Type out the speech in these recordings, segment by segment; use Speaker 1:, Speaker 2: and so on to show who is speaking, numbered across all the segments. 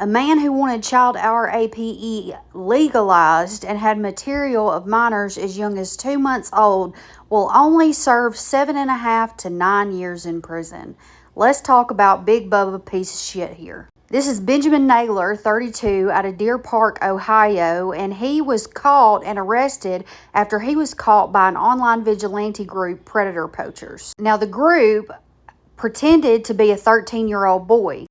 Speaker 1: A man who wanted child RAPE legalized and had material of minors as young as 2 months old will only serve 7.5 to 9 years in prison. Let's talk about Big Bubba piece of shit here. This is Benjamin Naylor, 32, out of Deer Park, Ohio, and he was caught and arrested after he was caught by an online vigilante group, Predator Poachers. Now, the group pretended to be a 13-year-old boy.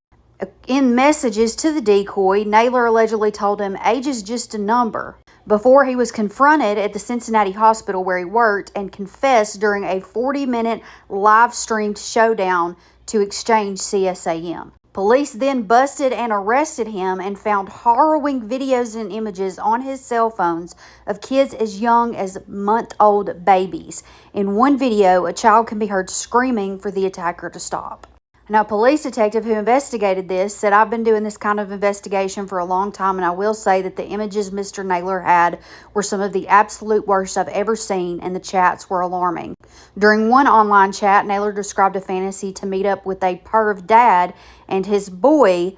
Speaker 1: In messages to the decoy, Naylor allegedly told him age is just a number before he was confronted at the Cincinnati hospital where he worked and confessed during a 40-minute live-streamed showdown to exchange CSAM. Police then busted and arrested him and found harrowing videos and images on his cell phones of kids as young as month-old babies. In one video, a child can be heard screaming for the attacker to stop. Now, a police detective who investigated this said, I've been doing this kind of investigation for a long time, and I will say that the images Mr. Naylor had were some of the absolute worst I've ever seen, and the chats were alarming. During one online chat, Naylor described a fantasy to meet up with a perv dad and his boy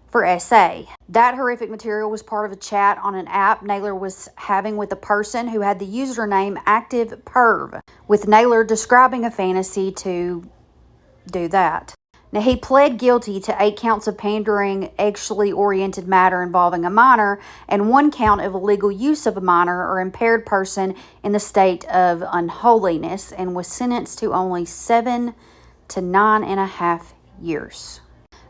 Speaker 1: for SA. That horrific material was part of a chat on an app Naylor was having with a person who had the username ActivePerv, with Naylor describing a fantasy to do that. Now, he pled guilty to 8 counts of pandering sexually oriented matter involving a minor and 1 count of illegal use of a minor or impaired person in the state of unholiness, and was sentenced to only 7 to 9.5 years.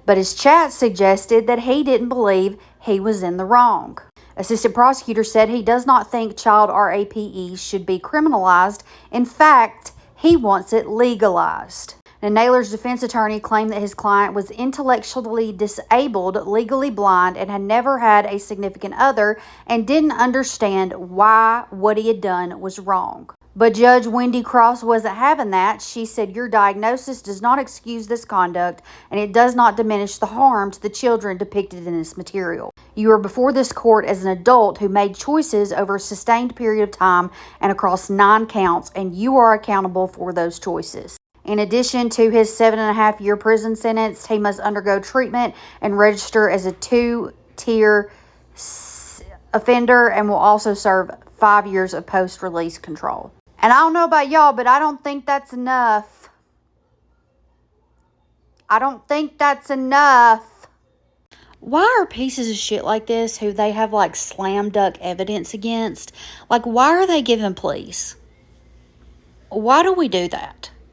Speaker 1: But his chat suggested that he didn't believe he was in the wrong. Assistant prosecutor said he does not think child RAPE should be criminalized. In fact, he wants it legalized. Now, Naylor's defense attorney claimed that his client was intellectually disabled, legally blind, and had never had a significant other and didn't understand why what he had done was wrong. But Judge Wendy Cross wasn't having that. She said, your diagnosis does not excuse this conduct, and it does not diminish the harm to the children depicted in this material. You are before this court as an adult who made choices over a sustained period of time and across 9 counts, and you are accountable for those choices. In addition to his 7.5-year prison sentence, he must undergo treatment and register as a 2-tier offender, and will also serve 5 years of post-release control. And I don't know about y'all, but I don't think that's enough. I don't think that's enough. Why are pieces of shit like this, who they have like slam dunk evidence against, like, why are they giving pleas? Why do we do that?